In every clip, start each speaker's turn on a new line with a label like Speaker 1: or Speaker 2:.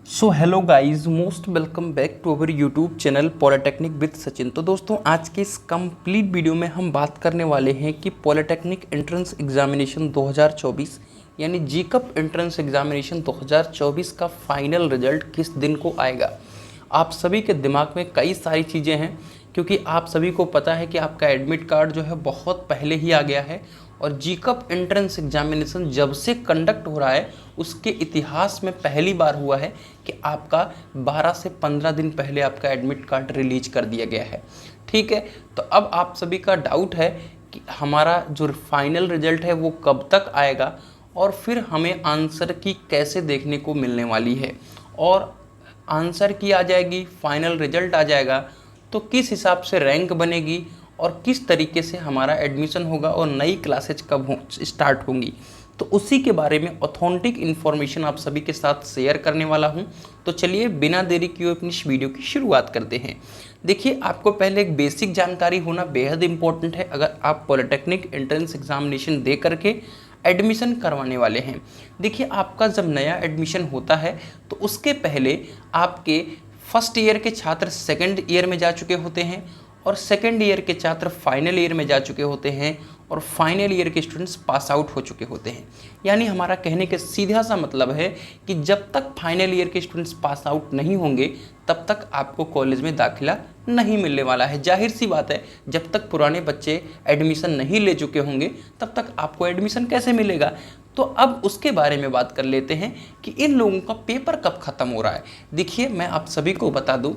Speaker 1: So hello guys, most welcome back to our YouTube channel polytechnic with Sachin. तो दोस्तों, आज के इस कंप्लीट वीडियो में हम बात करने वाले हैं कि पॉलिटेक्निक एंट्रेंस एग्जामिनेशन 2024 यानी जीकअप एंट्रेंस एग्जामिनेशन 2024 का फाइनल रिजल्ट किस दिन को आएगा। आप सभी के दिमाग में कई सारी चीज़ें हैं, क्योंकि आप सभी को पता है कि आपका एडमिट कार्ड जो है बहुत पहले ही आ गया है और जीकअप एंट्रेंस एग्जामिनेशन जब से कंडक्ट हो रहा है उसके इतिहास में पहली बार हुआ है कि आपका 12 से 15 दिन पहले आपका एडमिट कार्ड रिलीज कर दिया गया है। ठीक है, तो अब आप सभी का डाउट है कि हमारा जो फाइनल रिजल्ट है वो कब तक आएगा और फिर हमें आंसर की कैसे देखने को मिलने वाली है, और आंसर की आ जाएगी, फाइनल रिजल्ट आ जाएगा तो किस हिसाब से रैंक बनेगी और किस तरीके से हमारा एडमिशन होगा और नई क्लासेज कब स्टार्ट होंगी, तो उसी के बारे में ऑथेंटिक इन्फॉर्मेशन आप सभी के साथ शेयर करने वाला हूं। तो चलिए बिना देरी किए अपनी इस वीडियो की शुरुआत करते हैं। देखिए, आपको पहले एक बेसिक जानकारी होना बेहद इंपॉर्टेंट है अगर आप पॉलिटेक्निक एंट्रेंस एग्जामिनेशन दे करके एडमिशन करवाने वाले हैं। देखिए, आपका जब नया एडमिशन होता है तो उसके पहले आपके फर्स्ट ईयर के छात्र सेकेंड ईयर में जा चुके होते हैं और सेकेंड ईयर के छात्र फाइनल ईयर में जा चुके होते हैं और फाइनल ईयर के स्टूडेंट्स पास आउट हो चुके होते हैं। यानी हमारा कहने का सीधा सा मतलब है कि जब तक फाइनल ईयर के स्टूडेंट्स पास आउट नहीं होंगे तब तक आपको कॉलेज में दाखिला नहीं मिलने वाला है। जाहिर सी बात है, जब तक पुराने बच्चे एडमिशन नहीं ले चुके होंगे तब तक आपको एडमिशन कैसे मिलेगा। तो अब उसके बारे में बात कर लेते हैं कि इन लोगों का पेपर कब ख़त्म हो रहा है। देखिए, मैं आप सभी को बता दूं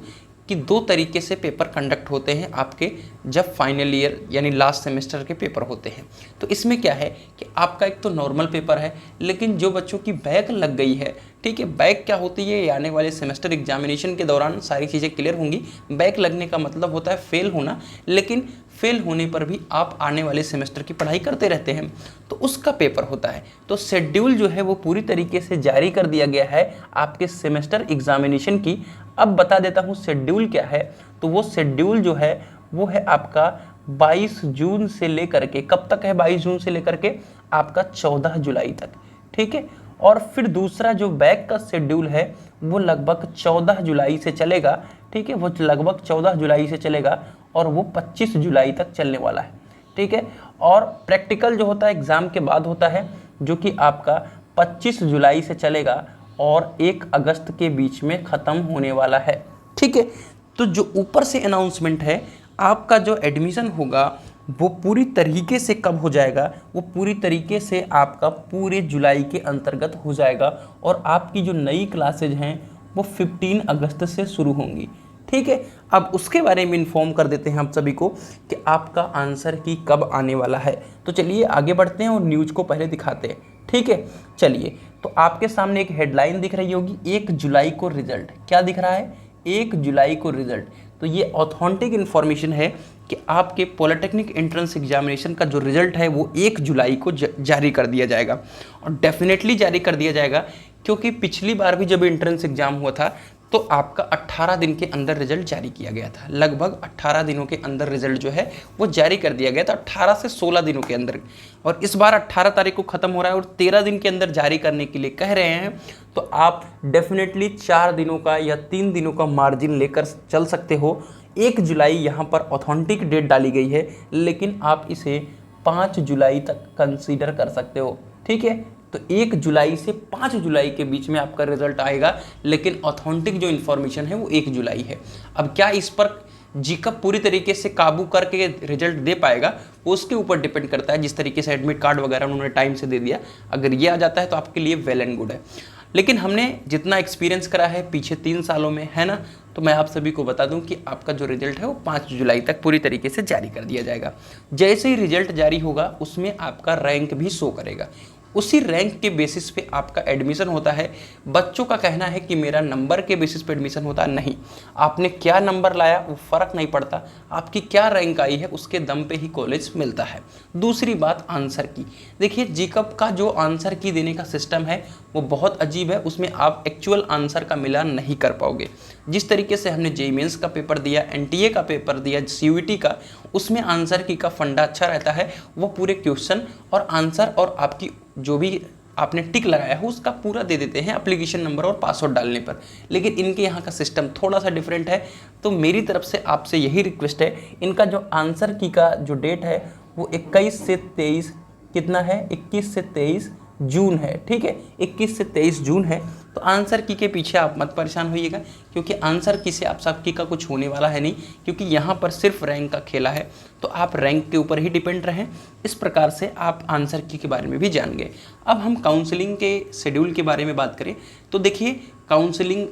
Speaker 1: कि दो तरीके से पेपर कंडक्ट होते हैं आपके जब फाइनल ईयर यानी लास्ट सेमेस्टर के पेपर होते हैं। तो इसमें क्या है कि आपका एक तो नॉर्मल पेपर है, लेकिन जो बच्चों की बैक लग गई है, ठीक है, बैक क्या होती है, आने वाले सेमेस्टर एग्जामिनेशन के दौरान सारी चीज़ें क्लियर होंगी। बैक लगने का मतलब होता है फेल होना, लेकिन फेल होने पर भी आप आने वाले सेमेस्टर की पढ़ाई करते रहते हैं, तो उसका पेपर होता है। तो शेड्यूल जो है वो पूरी तरीके से जारी कर दिया गया है आपके सेमेस्टर एग्जामिनेशन की। अब बता देता हूँ शेड्यूल क्या है। तो वो शेड्यूल जो है वो है आपका 22 जून से लेकर के, कब तक है, 22 जून से लेकर के आपका 14 जुलाई तक। ठीक है, और फिर दूसरा जो बैक का शेड्यूल है वो लगभग 14 जुलाई से चलेगा। ठीक है, वो लगभग 14 जुलाई से चलेगा और वो 25 जुलाई तक चलने वाला है। ठीक है, और प्रैक्टिकल जो होता है एग्ज़ाम के बाद होता है, जो कि आपका 25 जुलाई से चलेगा और 1 अगस्त के बीच में ख़त्म होने वाला है। ठीक है, तो जो ऊपर से अनाउंसमेंट है, आपका जो एडमिशन होगा वो पूरी तरीके से कब हो जाएगा, वो पूरी तरीके से आपका पूरे जुलाई के अंतर्गत हो जाएगा और आपकी जो नई क्लासेज हैं वो 15 अगस्त से शुरू होंगी। ठीक है, अब उसके बारे में इन्फॉर्म कर देते हैं आप सभी को कि आपका आंसर की कब आने वाला है। तो चलिए आगे बढ़ते हैं और न्यूज़ को पहले दिखाते हैं। ठीक है, चलिए, तो आपके सामने एक हेडलाइन दिख रही होगी, 1 जुलाई को रिजल्ट। क्या दिख रहा है, 1 जुलाई को रिजल्ट। तो ये ऑथेंटिक इन्फॉर्मेशन है कि आपके पॉलिटेक्निक एंट्रेंस एग्जामिनेशन का जो रिजल्ट है वो 1 जुलाई को जारी कर दिया जाएगा, और डेफिनेटली जारी कर दिया जाएगा, क्योंकि पिछली बार भी जब एंट्रेंस एग्जाम हुआ था तो आपका 18 दिन के अंदर रिजल्ट जारी किया गया था। लगभग 18 दिनों के अंदर रिजल्ट जो है वो जारी कर दिया गया था, 18 से 16 दिनों के अंदर। और इस बार 18 तारीख को ख़त्म हो रहा है और 13 दिन के अंदर जारी करने के लिए कह रहे हैं। तो आप डेफिनेटली 4 दिनों का या 3 दिनों का मार्जिन लेकर चल सकते हो। 1 जुलाई यहाँ पर ऑथेंटिक डेट डाली गई है, लेकिन आप इसे 5 जुलाई तक कंसीडर कर सकते हो। ठीक है, तो 1 जुलाई से 5 जुलाई के बीच में आपका रिजल्ट आएगा, लेकिन ऑथेंटिक जो इन्फॉर्मेशन है वो 1 जुलाई है। अब क्या इस पर जीकअप पूरी तरीके से काबू करके रिजल्ट दे पाएगा, वो उसके ऊपर डिपेंड करता है। जिस तरीके से एडमिट कार्ड वगैरह उन्होंने टाइम से दे दिया, अगर ये आ जाता है तो आपके लिए वेल एंड गुड है। लेकिन हमने जितना एक्सपीरियंस करा है पिछले 3 सालों में, है ना, तो मैं आप सभी को बता दूं कि आपका जो रिजल्ट है वो 5 जुलाई तक पूरी तरीके से जारी कर दिया जाएगा। जैसे ही रिजल्ट जारी होगा उसमें आपका रैंक भी शो करेगा, उसी रैंक के बेसिस पे आपका एडमिशन होता है। बच्चों का कहना है कि मेरा नंबर के बेसिस पे एडमिशन होता है, नहीं, आपने क्या नंबर लाया वो फ़र्क नहीं पड़ता, आपकी क्या रैंक आई है उसके दम पे ही कॉलेज मिलता है। दूसरी बात आंसर की। देखिए, जीकअप का जो आंसर की देने का सिस्टम है वो बहुत अजीब है, उसमें आप एक्चुअल आंसर का मिलान नहीं कर पाओगे। जिस तरीके से हमने जेईई मेंस का पेपर दिया, एनटीए का पेपर दिया, सीयूईटी का, उसमें आंसर की का फंडा अच्छा रहता है। वो पूरे क्वेश्चन और आंसर और आपकी जो भी आपने टिक लगाया हो उसका पूरा दे देते हैं एप्लीकेशन नंबर और पासवर्ड डालने पर। लेकिन इनके यहाँ का सिस्टम थोड़ा सा डिफरेंट है। तो मेरी तरफ से आपसे यही रिक्वेस्ट है, इनका जो आंसर की का जो डेट है वो 21 से 23 कितना है, 21 से 23 जून है। ठीक है, 21 से 23 जून है। तो आंसर की के पीछे आप मत परेशान होइएगा, क्योंकि आंसर की से आप सबकी का कुछ होने वाला है नहीं, क्योंकि यहाँ पर सिर्फ रैंक का खेला है। तो आप रैंक के ऊपर ही डिपेंड रहें। इस प्रकार से आप आंसर की के बारे में भी जान गए। अब हम काउंसलिंग के शेड्यूल के बारे में बात करें तो देखिए, काउंसलिंग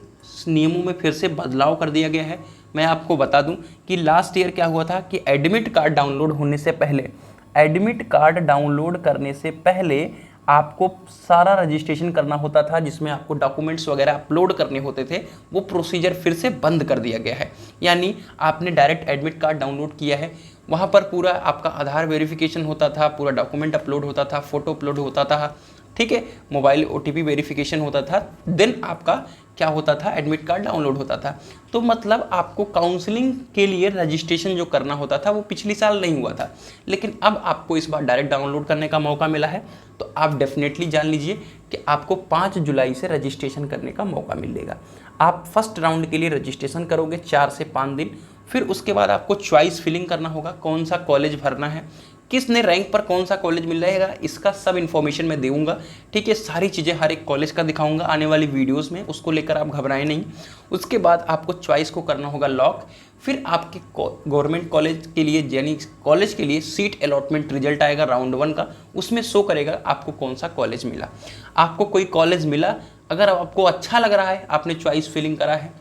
Speaker 1: नियमों में फिर से बदलाव कर दिया गया है। मैं आपको बता दूं कि लास्ट ईयर क्या हुआ था कि एडमिट कार्ड डाउनलोड होने से पहले, एडमिट कार्ड डाउनलोड करने से पहले आपको सारा रजिस्ट्रेशन करना होता था, जिसमें आपको डॉक्यूमेंट्स वगैरह अपलोड करने होते थे। वो प्रोसीजर फिर से बंद कर दिया गया है। यानी आपने डायरेक्ट एडमिट कार्ड डाउनलोड किया है, वहाँ पर पूरा आपका आधार वेरिफिकेशन होता था, पूरा डॉक्यूमेंट अपलोड होता था, फोटो अपलोड होता था, ठीक है, मोबाइल OTP वेरिफिकेशन होता था, देन आपका क्या होता था, एडमिट कार्ड डाउनलोड होता था। तो मतलब आपको काउंसलिंग के लिए रजिस्ट्रेशन जो करना होता था वो पिछली साल नहीं हुआ था, लेकिन अब आपको इस बार डायरेक्ट डाउनलोड करने का मौका मिला है। तो आप डेफिनेटली जान लीजिए कि आपको 5 जुलाई से रजिस्ट्रेशन करने का मौका मिलेगा। आप फर्स्ट राउंड के लिए रजिस्ट्रेशन करोगे 4 से 5 दिन, फिर उसके बाद आपको चॉइस फिलिंग करना होगा, कौन सा कॉलेज भरना है, किसने रैंक पर कौन सा कॉलेज मिल रहेगा, इसका सब इन्फॉर्मेशन मैं दूंगा। ठीक है, सारी चीज़ें हर एक कॉलेज का दिखाऊंगा आने वाली वीडियोस में, उसको लेकर आप घबराएं नहीं। उसके बाद आपको चॉइस को करना होगा लॉक। फिर आपके गवर्नमेंट कॉलेज के लिए, यानी कॉलेज के लिए सीट अलॉटमेंट रिजल्ट आएगा राउंड 1 का, उसमें शो करेगा आपको कौन सा कॉलेज मिला। आपको कोई कॉलेज मिला, अगर आपको अच्छा लग रहा है, आपने चॉइस फिलिंग करा है,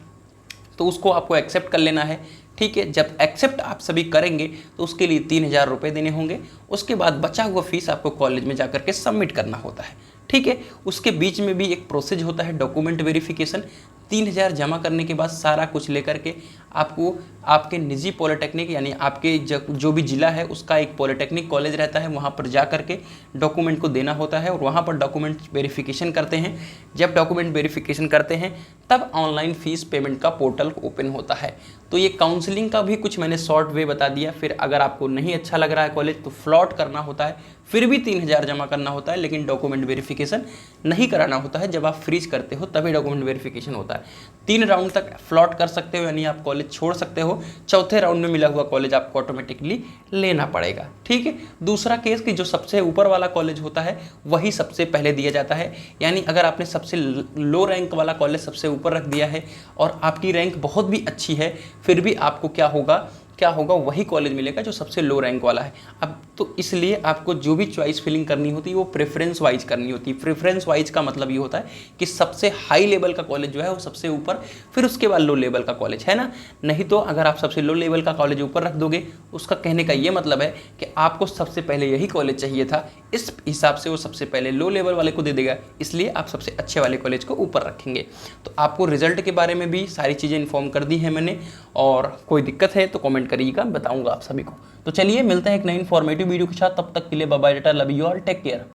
Speaker 1: तो उसको आपको एक्सेप्ट कर लेना है। ठीक है, जब एक्सेप्ट आप सभी करेंगे तो उसके लिए 3000 रुपये देने होंगे। उसके बाद बचा हुआ फीस आपको कॉलेज में जाकर के सबमिट करना होता है। ठीक है, उसके बीच में भी एक प्रोसेस होता है डॉक्यूमेंट वेरिफिकेशन। 3000 जमा करने के बाद सारा कुछ लेकर के आपको आपके निजी पॉलिटेक्निक, यानी आपके जो भी ज़िला है उसका एक पॉलिटेक्निक कॉलेज रहता है, वहाँ पर जा कर के डॉक्यूमेंट को देना होता है और वहाँ पर डॉक्यूमेंट वेरिफिकेशन करते हैं। जब डॉक्यूमेंट वेरिफिकेशन करते हैं तब ऑनलाइन फ़ीस पेमेंट का पोर्टल ओपन होता है। तो ये काउंसलिंग का भी कुछ मैंने शॉर्ट वे बता दिया। फिर अगर आपको नहीं अच्छा लग रहा है कॉलेज तो फ्लॉट करना होता है, फिर भी 3000 जमा करना होता है, लेकिन डॉक्यूमेंट वेरिफिकेशन नहीं कराना होता है। जब आप फ्रीज करते हो तभी डॉक्यूमेंट वेरिफिकेशन होता है। 3 राउंड तक फ्लॉट कर सकते हो, यानी आप कॉलेज छोड़ सकते हो। चौथे राउंड में मिला हुआ कॉलेज आपको ऑटोमेटिकली लेना पड़ेगा। ठीक है, दूसरा केस कि जो सबसे ऊपर वाला कॉलेज होता है वही सबसे पहले दिया जाता है। यानी अगर आपने सबसे लो रैंक वाला कॉलेज सबसे ऊपर रख दिया है और आपकी रैंक बहुत भी अच्छी है, फिर भी आपको क्या होगा, वही कॉलेज मिलेगा जो सबसे लो रैंक वाला है। अब तो इसलिए आपको जो भी चॉइस फिलिंग करनी होती है वो प्रेफरेंस वाइज करनी होती है। प्रेफरेंस वाइज का मतलब ये होता है कि सबसे हाई लेवल का कॉलेज जो है वो सबसे ऊपर, फिर उसके बाद लो लेवल का कॉलेज, है ना। नहीं तो अगर आप सबसे लो लेवल का कॉलेज ऊपर रख दोगे, उसका कहने का ये मतलब है कि आपको सबसे पहले यही कॉलेज चाहिए था, इस हिसाब से वो सबसे पहले लो लेवल वाले को दे देगा, इसलिए आप सबसे अच्छे वाले कॉलेज को ऊपर रखेंगे। तो आपको रिजल्ट के बारे में भी सारी चीज़ें इन्फॉर्म कर दी हैं मैंने, और कोई दिक्कत है तो कमेंट करिएगा, बताऊंगा आप सभी को। तो चलिए मिलते हैं एक नई इन्फॉर्मेटिव वीडियो के साथ, तब तक के लिए बाय बाय, टाटा, love you all, take care.